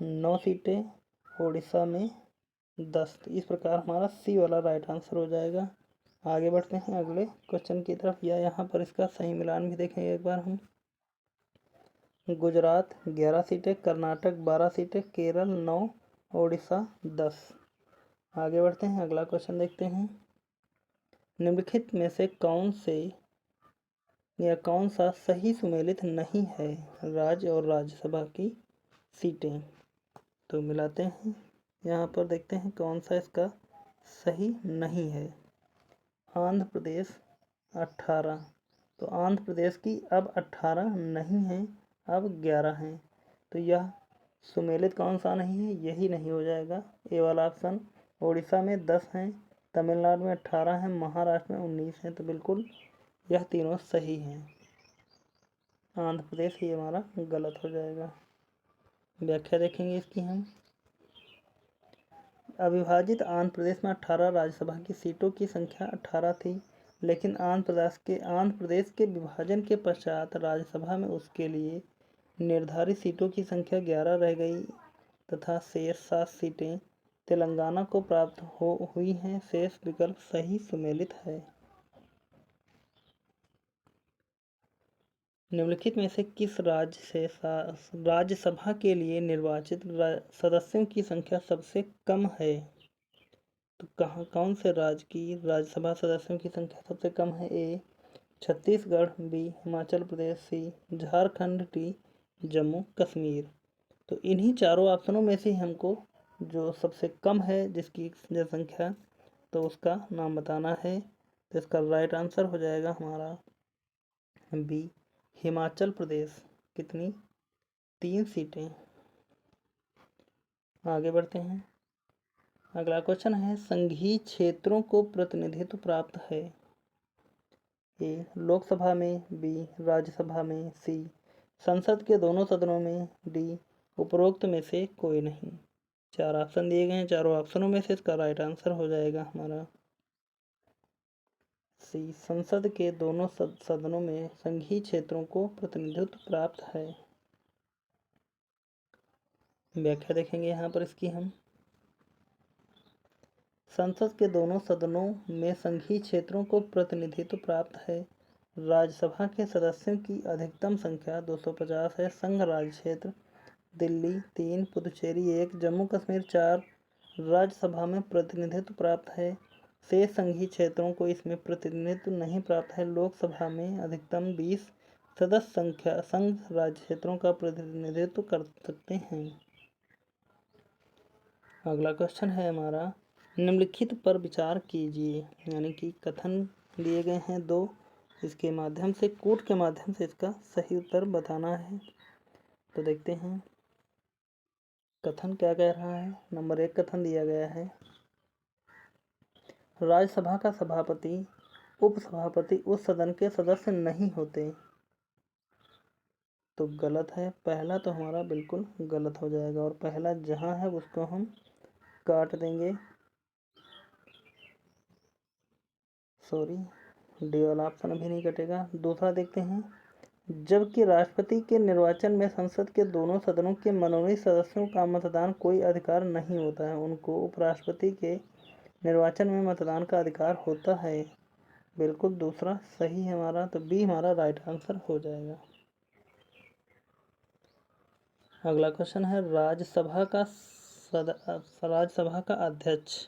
S1: 9 सीटें, उड़ीसा में 10। इस प्रकार हमारा सी वाला राइट आंसर हो जाएगा। आगे बढ़ते हैं अगले क्वेश्चन की तरफ, या यहाँ पर इसका सही मिलान भी देखेंगे एक बार हम। गुजरात 11 सीटें, कर्नाटक 12 सीटें, केरल 9, उड़ीसा 10। आगे बढ़ते हैं, अगला क्वेश्चन देखते हैं। निम्नलिखित में से कौन सा सही सुमेलित नहीं है? राज्य और राज्यसभा की सीटें। तो मिलाते हैं, यहाँ पर देखते हैं कौन सा इसका सही नहीं है। आंध्र प्रदेश 18, तो आंध्र प्रदेश की अब 18 नहीं हैं, अब 11 हैं। तो यह सुमेलित कौन सा नहीं है, यही नहीं हो जाएगा, ए वाला ऑप्शन। उड़ीसा में 10 हैं, तमिलनाडु में 18 हैं, महाराष्ट्र में 19 हैं। तो बिल्कुल यह तीनों सही हैं। आंध्र प्रदेश ही हमारा गलत हो जाएगा। व्याख्या देखेंगे इसकी हम। अविभाजित आंध्र प्रदेश में 18 राज्यसभा की सीटों की संख्या 18 थी, लेकिन आंध्र प्रदेश के विभाजन के पश्चात राज्यसभा में उसके लिए निर्धारित सीटों की संख्या 11 रह गई तथा शेष 7 सीटें तेलंगाना को प्राप्त हुई हैं। शेष विकल्प सही सुमेलित है। निम्नलिखित में से किस राज्य से राज्यसभा के लिए निर्वाचित सदस्यों की संख्या सबसे कम है? तो कौन से राज्य की राज्यसभा सदस्यों की संख्या सबसे कम है? ए छत्तीसगढ़, बी हिमाचल प्रदेश, सी झारखंड, डी जम्मू कश्मीर। तो इन्हीं चारों ऑप्शनों में से हमको जो सबसे कम है जिसकी जनसंख्या, तो उसका नाम बताना है। तो इसका राइट आंसर हो जाएगा हमारा बी हिमाचल प्रदेश। कितनी? 3 सीटें। आगे बढ़ते हैं। अगला क्वेश्चन है, संघीय क्षेत्रों को प्रतिनिधित्व प्राप्त है? ए लोकसभा में, बी राज्यसभा में, सी संसद के दोनों सदनों में, डी उपरोक्त में से कोई नहीं। 4 ऑप्शन दिए गए हैं, चारों ऑप्शनों में से इसका राइट आंसर हो जाएगा हमारा सी संसद के दोनों सदनों में संघीय क्षेत्रों को प्रतिनिधित्व प्राप्त है। व्याख्या देखेंगे यहाँ पर इसकी हम। संसद के दोनों सदनों में संघीय क्षेत्रों को प्रतिनिधित्व प्राप्त है। राज्यसभा के सदस्यों की अधिकतम संख्या 250 है। संघ राज्य क्षेत्र दिल्ली 3, पुदुचेरी 1, जम्मू कश्मीर 4 राज्यसभा में प्रतिनिधित्व प्राप्त है। शेष संघीय क्षेत्रों को इसमें प्रतिनिधित्व नहीं प्राप्त है। लोकसभा में अधिकतम 20 सदस्य संख्या संघ राज्य क्षेत्रों का प्रतिनिधित्व कर सकते हैं। अगला क्वेश्चन है हमारा, निम्नलिखित पर विचार कीजिए। यानी कि कथन दिए गए हैं 2, इसके माध्यम से कूट के माध्यम से इसका सही उत्तर बताना है। तो देखते हैं कथन क्या कह रहा है। नंबर 1 कथन दिया गया है, राज्यसभा का सभापति उपसभापति उस सदन के सदस्य नहीं होते। तो गलत है, पहला तो हमारा बिल्कुल गलत हो जाएगा और पहला जहां है उसको हम काट देंगे, सॉरी डी वाला ऑप्शन अभी नहीं कटेगा। दूसरा देखते हैं, जबकि राष्ट्रपति के निर्वाचन में संसद के दोनों सदनों के मनोनीत सदस्यों का मतदान कोई अधिकार नहीं होता है, उनको उपराष्ट्रपति के निर्वाचन में मतदान का अधिकार होता है। बिल्कुल दूसरा सही है हमारा, तो बी हमारा राइट आंसर हो जाएगा। अगला क्वेश्चन है, राज्यसभा का अध्यक्ष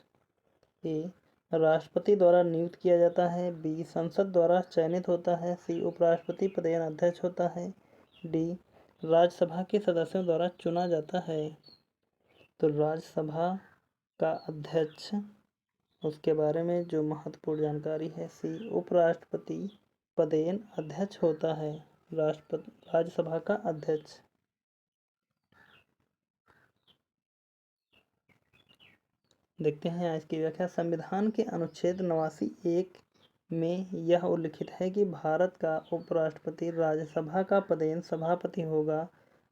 S1: ए राष्ट्रपति द्वारा नियुक्त किया जाता है, बी संसद द्वारा चयनित होता है, सी उपराष्ट्रपति पदेन अध्यक्ष होता है, डी राज्यसभा के सदस्यों द्वारा चुना जाता है। तो राज्यसभा का अध्यक्ष, उसके बारे में जो महत्वपूर्ण जानकारी है, सी उपराष्ट्रपति पदेन अध्यक्ष होता है राज्यसभा का अध्यक्ष। देखते हैं आज की व्याख्या। संविधान के अनुच्छेद 89(1) में यह उल्लिखित है कि भारत का उपराष्ट्रपति राज्यसभा का पदेन सभापति होगा,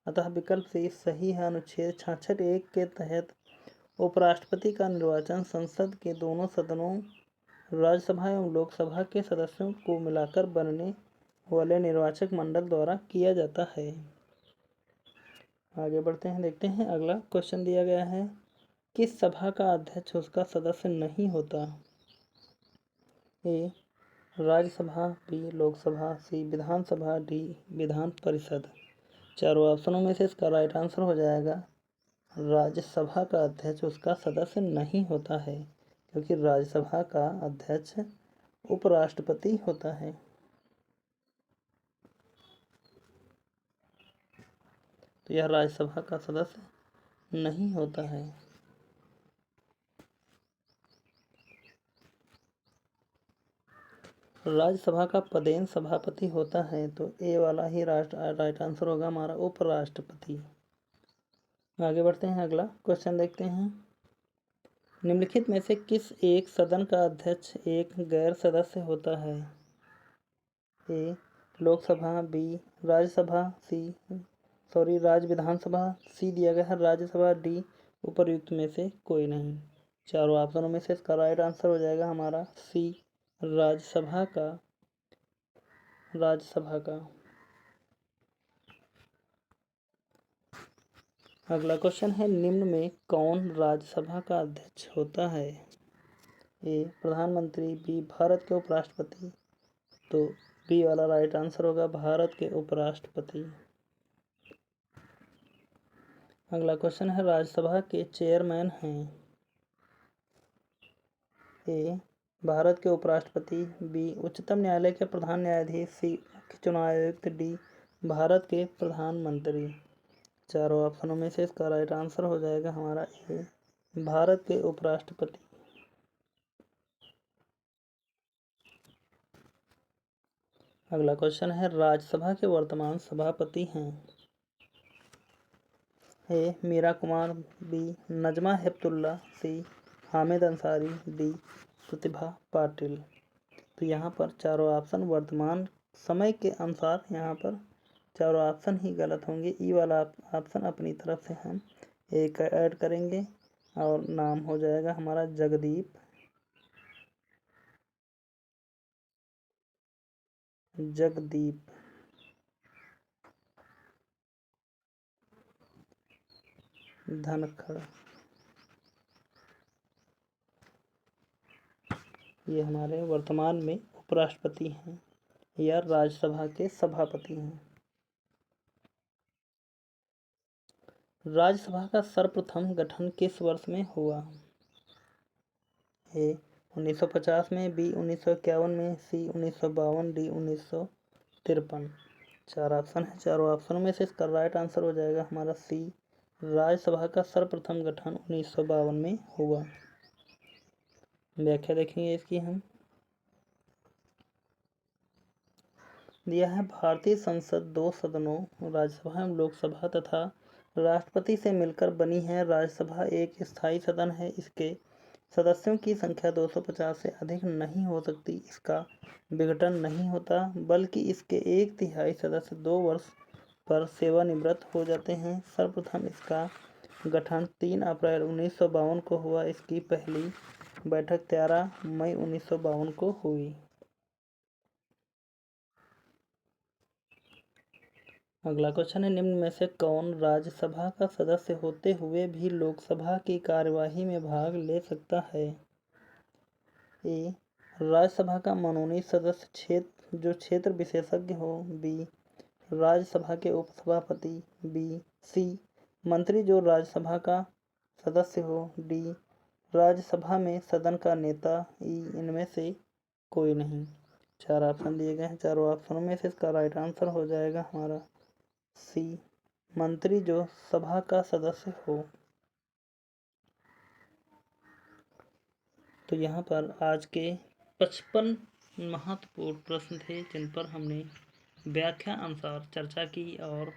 S1: अतः विकल्प सी सही है। अनुच्छेद 66(1) के तहत उपराष्ट्रपति का निर्वाचन संसद के दोनों सदनों राज्यसभा एवं लोकसभा के सदस्यों को मिलाकर बनने वाले निर्वाचक मंडल द्वारा किया जाता है। आगे बढ़ते हैं, देखते हैं अगला क्वेश्चन दिया गया है, किस सभा का अध्यक्ष उसका सदस्य नहीं होता? ए राज्यसभा, बी लोकसभा, सी विधानसभा, डी विधान परिषद। चारों ऑप्शनों में से इसका राइट आंसर हो जाएगा राज्यसभा का अध्यक्ष उसका सदस्य नहीं होता है, क्योंकि राज्यसभा का अध्यक्ष उपराष्ट्रपति होता है। तो यह राज्यसभा का सदस्य नहीं होता है। राज्यसभा का पदेन सभापति होता है, तो ए वाला ही राइट आंसर होगा हमारा, उपराष्ट्रपति। आगे बढ़ते हैं, अगला क्वेश्चन देखते हैं। निम्नलिखित में से किस एक सदन का अध्यक्ष एक गैर सदस्य होता है? ए लोकसभा, बी राज्यसभा, राज्य विधानसभा, सी दिया गया है राज्यसभा, डी उपर्युक्त में से कोई नहीं। चारों ऑप्शनों में से इसका राइट आंसर हो जाएगा हमारा सी राज्यसभा का। अगला क्वेश्चन है, निम्न में कौन राज्यसभा का अध्यक्ष होता है? ए प्रधानमंत्री, बी भारत के उपराष्ट्रपति, तो बी वाला राइट आंसर होगा भारत के उपराष्ट्रपति। अगला क्वेश्चन है, राज्यसभा के चेयरमैन हैं? ए भारत के उपराष्ट्रपति, बी उच्चतम न्यायालय के प्रधान न्यायाधीश, सी मुख्य चुनाव आयुक्त, डी भारत के प्रधानमंत्री। चारों ऑप्शनों में से इसका राइट आंसर हो जाएगा हमारा ए भारत के उपराष्ट्रपति। अगला क्वेश्चन है, राज्यसभा के वर्तमान सभापति हैं? ए मीरा कुमार, बी नजमा हेपतुल्ला, सी हामिद अंसारी, डी प्रतिभा पाटिल। तो यहाँ पर चारों ऑप्शन वर्तमान समय के अनुसार यहाँ पर चारों ऑप्शन ही गलत होंगे। ई वाला ऑप्शन अपनी तरफ से हम एक ऐड करेंगे और नाम हो जाएगा हमारा जगदीप धनखड़। ये हमारे वर्तमान में उपराष्ट्रपति हैं या राज्यसभा के सभापति हैं। राज्यसभा का सर्वप्रथम गठन किस वर्ष में हुआ? ए 1950 में, बी 1951 में, सी 1952, डी 1953। चार ऑप्शन है, चारों ऑप्शनों में से इसका राइट आंसर हो जाएगा हमारा सी राज्यसभा का सर्वप्रथम गठन 1952 में हुआ। व्याख्या देखेंगे इसकी हम। दिया है, भारतीय संसद दो सदनों राज्यसभा एवं लोकसभा तथा राष्ट्रपति से मिलकर बनी है। राज्यसभा एक स्थायी सदन है। इसके सदस्यों की संख्या 250 से अधिक नहीं हो सकती। इसका विघटन नहीं होता, बल्कि इसके 1/3 सदस्य 2 वर्ष पर सेवानिवृत्त हो जाते हैं। सर्वप्रथम इसका गठन 3 अप्रैल 1952 को हुआ। इसकी पहली बैठक 13 मई 1952 को हुई। अगला क्वेश्चन है, निम्न में से कौन राज्यसभा का सदस्य होते हुए भी लोकसभा की कार्यवाही में भाग ले सकता है? ए राज्यसभा का मनोनीत सदस्य जो क्षेत्र विशेषज्ञ हो, बी राज्यसभा के उपसभापति, बी सी मंत्री जो राज्यसभा का सदस्य हो, डी राज्यसभा में सदन का नेता, ई इनमें से कोई नहीं। चार ऑप्शन दिए गए हैं, चारों ऑप्शनों में से इसका राइट आंसर हो जाएगा हमारा सी मंत्री जो सभा का सदस्य हो। तो यहाँ पर आज के 55 महत्वपूर्ण प्रश्न थे जिन पर हमने व्याख्या अनुसार चर्चा की और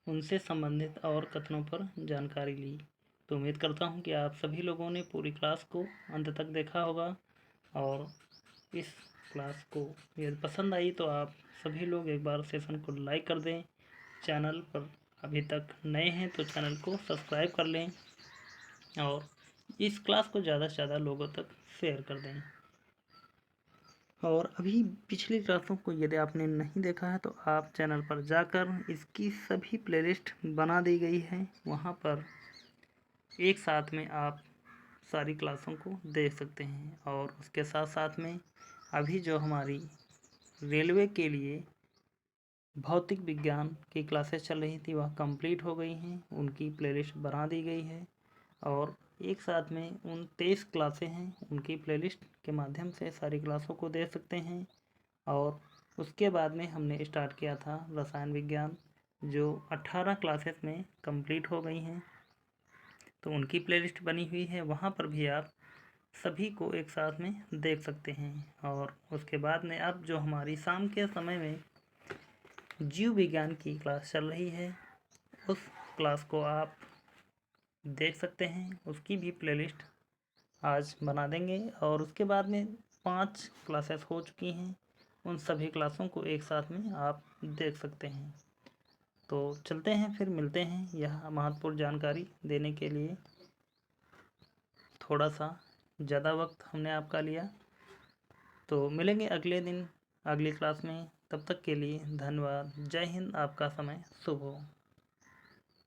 S1: उनसे संबंधित और कथनों पर जानकारी ली। तो उम्मीद करता हूँ कि आप सभी लोगों ने पूरी क्लास को अंत तक देखा होगा और इस क्लास को यदि पसंद आई तो आप सभी लोग एक बार सेशन को लाइक कर दें। चैनल पर अभी तक नए हैं तो चैनल को सब्सक्राइब कर लें और इस क्लास को ज़्यादा से ज़्यादा लोगों तक शेयर कर दें। और अभी पिछली क्लासों को यदि आपने नहीं देखा है तो आप चैनल पर जाकर इसकी सभी प्लेलिस्ट बना दी गई है, वहाँ पर एक साथ में आप सारी क्लासों को देख सकते हैं। और उसके साथ साथ में अभी जो हमारी रेलवे के लिए भौतिक विज्ञान की क्लासेस चल रही थी वह कंप्लीट हो गई हैं, उनकी प्लेलिस्ट बना दी गई है और एक साथ में उन 23 क्लासें हैं, उनकी प्लेलिस्ट के माध्यम से सारी क्लासों को देख सकते हैं। और उसके बाद में हमने स्टार्ट किया था रसायन विज्ञान, जो 18 क्लासेस में कंप्लीट हो गई हैं, तो उनकी प्लेलिस्ट बनी हुई है, वहाँ पर भी आप सभी को एक साथ में देख सकते हैं। और उसके बाद में अब जो हमारी शाम के समय में जीव विज्ञान की क्लास चल रही है, उस क्लास को आप देख सकते हैं। उसकी भी प्लेलिस्ट आज बना देंगे। और उसके बाद में 5 क्लासेस हो चुकी हैं, उन सभी क्लासों को एक साथ में आप देख सकते हैं। तो चलते हैं, फिर मिलते हैं। यह महत्वपूर्ण जानकारी देने के लिए थोड़ा सा ज़्यादा वक्त हमने आपका लिया। तो मिलेंगे अगले दिन अगली क्लास में। तब तक के लिए धन्यवाद। जय हिंद। आपका समय शुभ हो।